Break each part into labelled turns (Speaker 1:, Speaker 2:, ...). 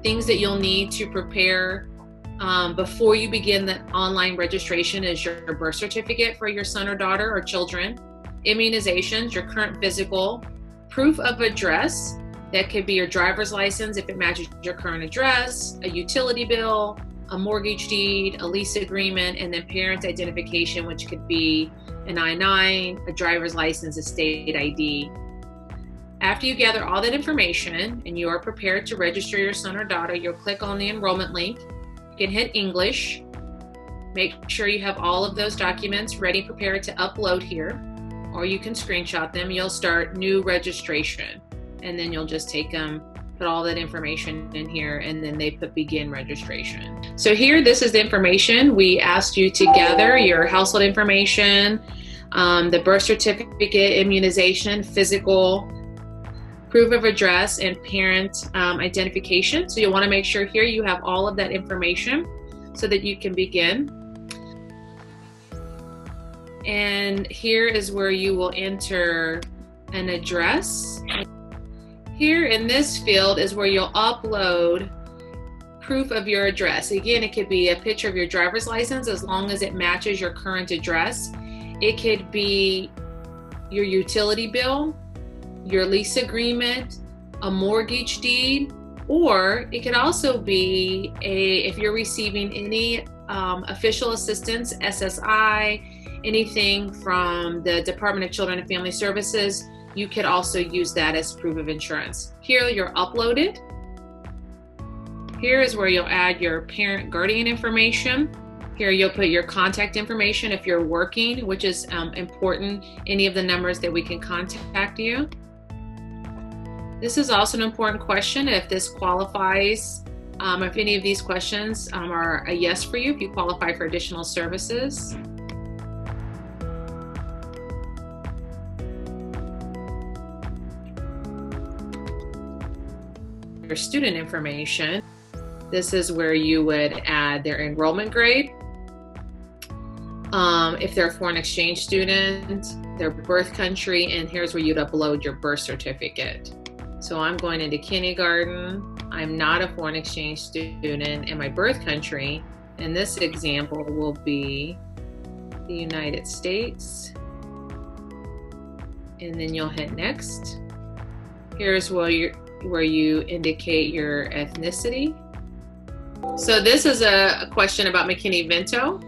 Speaker 1: Things that you'll need to prepare before you begin the online registration is your birth certificate for your son or daughter or children, immunizations, your current physical, proof of address. That could be your driver's license if it matches your current address, a utility bill, a mortgage deed, a lease agreement, and then parent identification, which could be an I-9, a driver's license, a state ID. After you gather all that information and you are prepared to register your son or daughter, you'll click on the enrollment link. You can hit English. Make sure you have all of those documents ready, prepared to upload here, or you can screenshot them. You'll start new registration, and then you'll just take them, put all that information in here, and then they put begin registration. So here, this is the information. We asked you to gather your household information, the birth certificate, immunization, physical, proof of address, and parent identification. So you'll want to make sure here you have all of that information so that you can begin. And here is where you will enter an address. Here in this field is where you'll upload proof of your address. Again, it could be a picture of your driver's license as long as it matches your current address. It could be your utility bill, your lease agreement, a mortgage deed, or it could also be if you're receiving any official assistance, SSI, anything from the Department of Children and Family Services, you could also use that as proof of insurance. Here you're uploaded. Here is where you'll add your parent guardian information. Here you'll put your contact information if you're working, which is important, any of the numbers that we can contact you. This is also an important question if this qualifies, if any of these questions are a yes for you, if you qualify for additional services. Your student information. This is where you would add their enrollment grade. If they're a foreign exchange student, their birth country, and here's where you'd upload your birth certificate. So I'm going into kindergarten. I'm not a foreign exchange student, and my birth country in this example will be the United States. And then you'll hit next. Here's where you indicate your ethnicity. So this is a question about McKinney-Vento.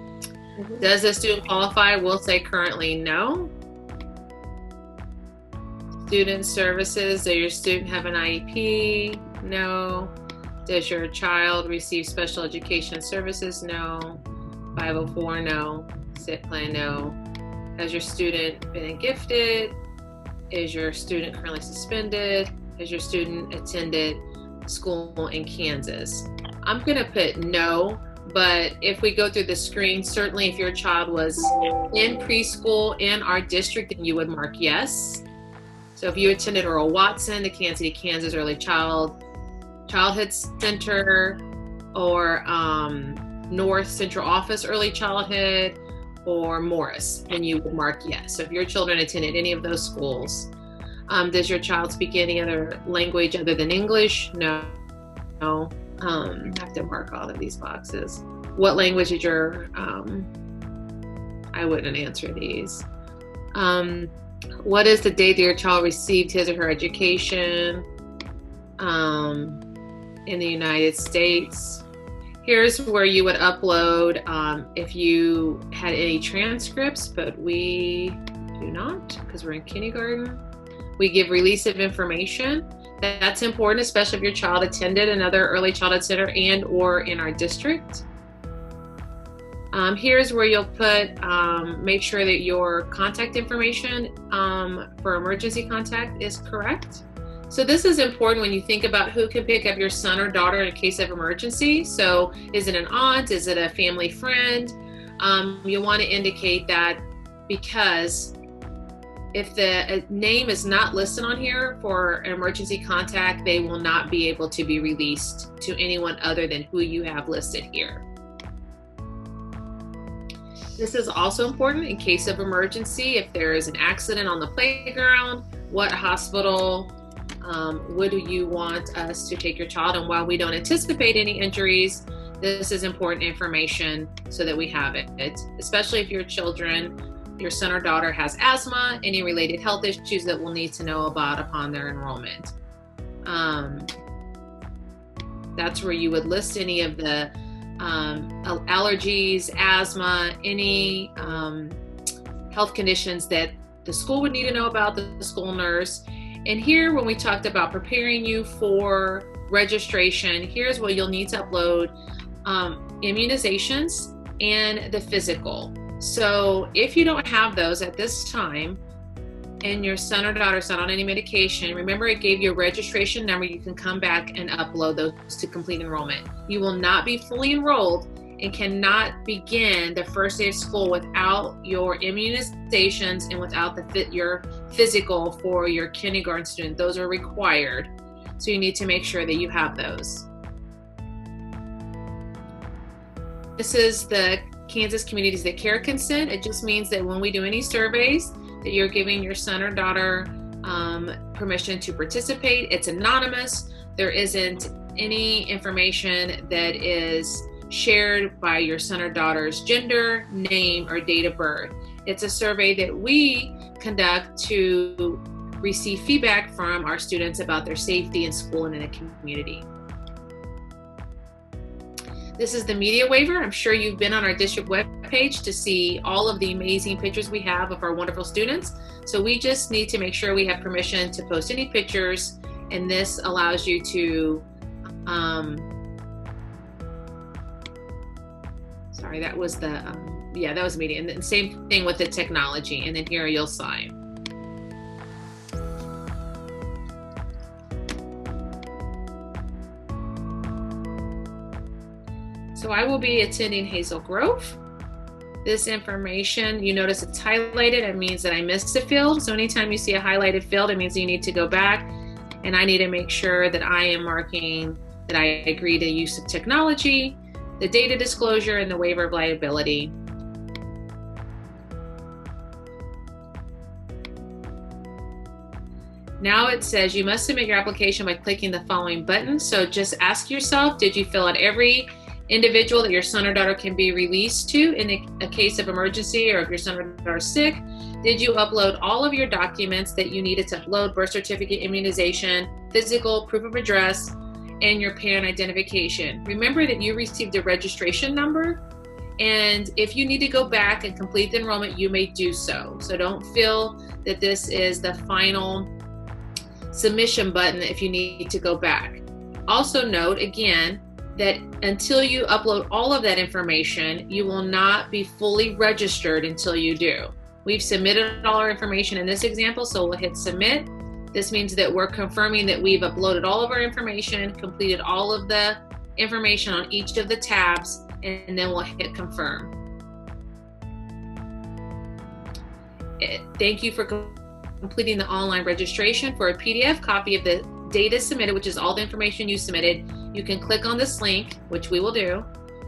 Speaker 1: Does the student qualify? We'll say currently no. Student services, does your student have an IEP? No. Does your child receive special education services? No. 504, no. SIT plan, no. Has your student been gifted? Is your student currently suspended? Has your student attended school in Kansas? I'm gonna put no, but if we go through the screen, certainly if your child was in preschool in our district, then you would mark yes. So if you attended Earl Watson, the Kansas City, Kansas Early Childhood Center, or North Central Office Early Childhood, or Morris, then you would mark yes. So if your children attended any of those schools, does your child speak any other language other than English? No. No. I have to mark all of these boxes. What language is your, I wouldn't answer these. What is the date that your child received his or her education in the United States? Here's where you would upload if you had any transcripts, but we do not because we're in kindergarten. We give release of information. That's important, especially if your child attended another early childhood center and or in our district. Here's where you'll put, make sure that your contact information for emergency contact is correct. So this is important when you think about who can pick up your son or daughter in a case of emergency. So is it an aunt? Is it a family friend? You'll want to indicate that because if the name is not listed on here for an emergency contact, they will not be able to be released to anyone other than who you have listed here. This is also important in case of emergency. If there is an accident on the playground, what hospital Would you want us to take your child? And while we don't anticipate any injuries, this is important information so that we have it, especially if your son or daughter has asthma, any related health issues that we'll need to know about upon their enrollment. That's where you would list any of the allergies, asthma, any health conditions that the school would need to know about, the school nurse. And here, when we talked about preparing you for registration, here's what you'll need to upload: immunizations and the physical. So if you don't have those at this time, and your son or daughter is not on any medication, remember it gave you a registration number. You can come back and upload those to complete enrollment. You will not be fully enrolled and cannot begin the first day of school without your immunizations and without your physical for your kindergarten student. Those are required. So you need to make sure that you have those. This is the Kansas Communities That Care consent. It just means that when we do any surveys, that you're giving your son or daughter permission to participate. It's anonymous. There isn't any information that is shared by your son or daughter's gender, name, or date of birth. It's a survey that we conduct to receive feedback from our students about their safety in school and in the community. This is the media waiver. I'm sure you've been on our district webpage to see all of the amazing pictures we have of our wonderful students. So we just need to make sure we have permission to post any pictures, and this allows you to, sorry, that was the, that was media. And then same thing with the technology. And then here you'll sign. So I will be attending Hazel Grove. This information, you notice it's highlighted. It means that I missed a field. So anytime you see a highlighted field, it means you need to go back, and I need to make sure that I am marking that I agree to use of technology, the data disclosure, and the waiver of liability. Now it says you must submit your application by clicking the following button. So just ask yourself, did you fill out every individual that your son or daughter can be released to in a case of emergency, or if your son or daughter is sick? Did you upload all of your documents that you needed to upload: birth certificate, immunization, physical, proof of address, and your parent identification? Remember that you received a registration number, and if you need to go back and complete the enrollment, you may do so. So don't feel that this is the final submission button if you need to go back. Also note again that until you upload all of that information, you will not be fully registered until you do. We've submitted all our information in this example, so we'll hit submit. This means that we're confirming that we've uploaded all of our information, completed all of the information on each of the tabs, and then we'll hit confirm. Thank you for completing the online registration. For a PDF copy of the data submitted, which is all the information you submitted, you can click on this link, which we will do,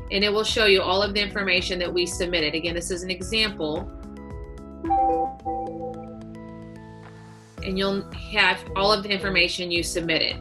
Speaker 1: and it will show you all of the information that we submitted. Again, this is an example, and you'll have all of the information you submitted.